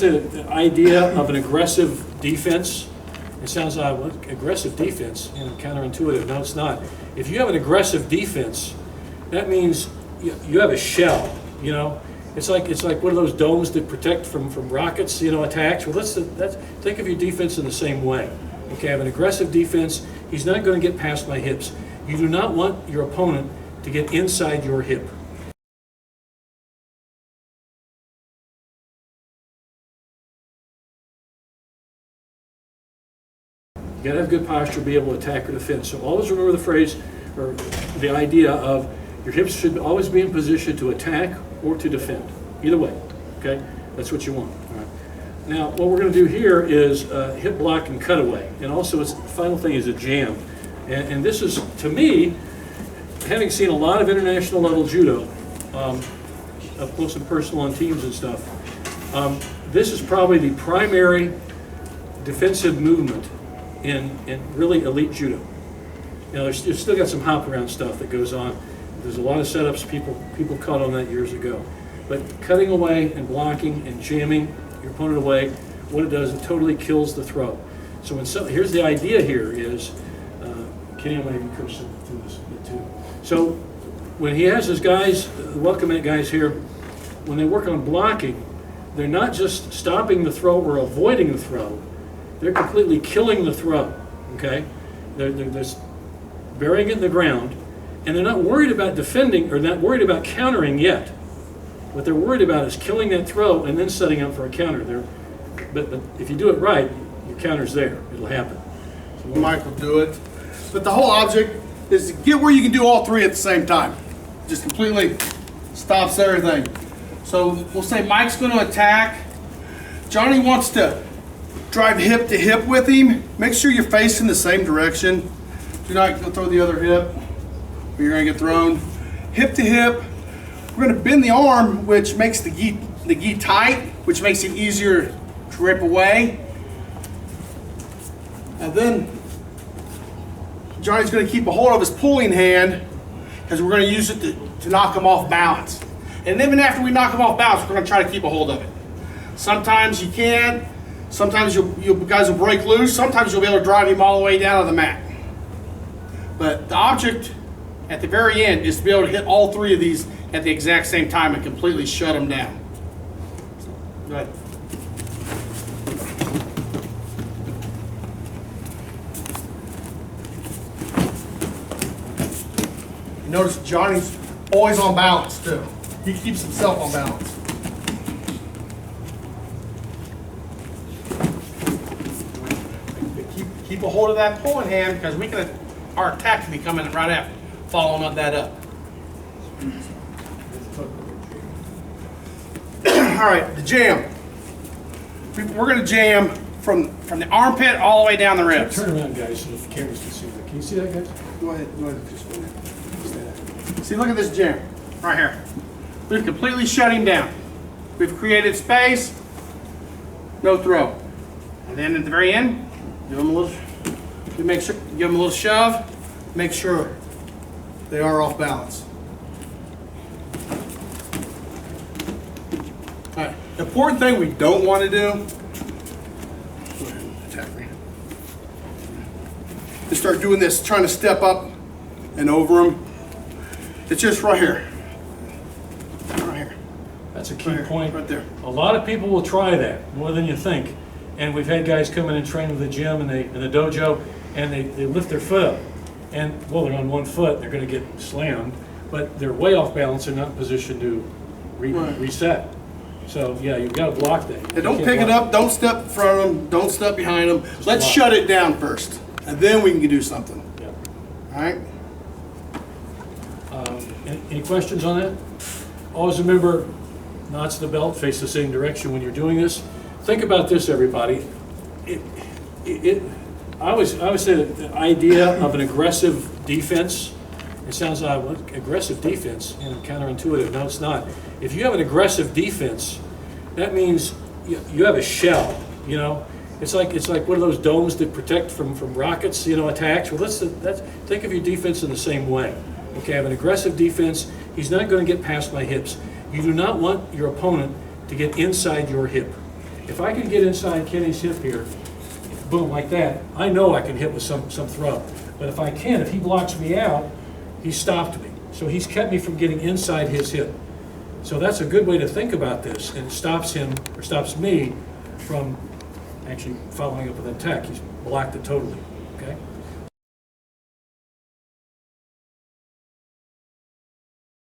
The idea of an aggressive defense, it sounds like aggressive defense, counterintuitive. No, it's not. If you have an aggressive defense, that means you have a shell. It's like one of those domes that protect from rockets, attacks. Well, think of your defense in the same way. Okay, I have an aggressive defense. He's not going to get past my hips. You do not want your opponent to get inside your hip. You got to have good posture, be able to attack or defend. So always remember the phrase, or the idea of your hips should always be in position to attack or to defend. Either way, okay? That's what you want. All right. Now, what we're going to do here is hip block and cutaway. And also, the final thing is a jam. And this is, to me, having seen a lot of international level judo, up close and personal on teams and stuff, this is probably the primary defensive movement in really elite judo. You've still got some hop around stuff that goes on. There's a lot of setups people caught on that years ago. But cutting away and blocking and jamming your opponent away, what it does, it totally kills the throw. So here's the idea here is, Kenny might even coach through this a bit too. So when he has his guys, the welcome mat guys here, when they work on blocking, they're not just stopping the throw or avoiding the throw, they're completely killing the throw, okay? They're just burying it in the ground, and they're not worried about defending or not worried about countering yet. What they're worried about is killing that throw and then setting up for a counter. But if you do it right, your counter's there. It'll happen. So Mike will do it. But the whole object is to get where you can do all three at the same time. Just completely stops everything. So we'll say Mike's going to attack. Johnny wants to drive hip to hip with him. Make sure you're facing the same direction. Do not go throw the other hip, or you're going to get thrown. Hip to hip. We're going to bend the arm, which makes the gi tight, which makes it easier to rip away. And then Johnny's going to keep a hold of his pulling hand because we're going to use it to knock him off balance. And even after we knock him off balance, we're going to try to keep a hold of it. Sometimes you can. Sometimes you guys will break loose. Sometimes you'll be able to drive him all the way down to the mat. But the object at the very end is to be able to hit all three of these at the exact same time and completely shut them down. Go ahead. You notice Johnny's always on balance too. He keeps himself on balance. Keep a hold of that pulling hand because our attack can be coming right after, following that up. All right, the jam. We're going to jam from the armpit all the way down the ribs. Turn around, guys, so the cameras can see that. Can you see that, guys? Go ahead. Just go ahead. See, look at this jam right here. We've completely shut him down. We've created space, no throw. And then at the very end, give them a little shove, make sure they are off balance. All right, the important thing we don't want to do, go ahead and attack me, is start doing this, trying to step up and over them. It's just right here. Right here. That's a key point. Right there. A lot of people will try that, more than you think. And we've had guys come in and train with the gym and in the dojo, and they lift their foot up. And, well, they're on one foot, they're going to get slammed, but they're way off balance, they're not in position to reset. So, yeah, you've got to block that. And don't pick it up, don't step in front of them, don't step behind them. Let's shut it down first, and then we can do something. Yeah. All right? Any questions on that? Always remember, knots of the belt face the same direction when you're doing this. Think about this, everybody. I always say that the idea of an aggressive defense, it sounds like aggressive defense, counterintuitive. No, it's not. If you have an aggressive defense, that means you have a shell. It's like one of those domes that protect from rockets, attacks. Well, think of your defense in the same way. Okay, I have an aggressive defense. He's not going to get past my hips. You do not want your opponent to get inside your hip. If I can get inside Kenny's hip here, boom, like that, I know I can hit with some throw. But if I can, if he blocks me out, he stopped me. So he's kept me from getting inside his hip. So that's a good way to think about this, and it stops him, or stops me, from actually following up with an attack. He's blocked it totally, okay?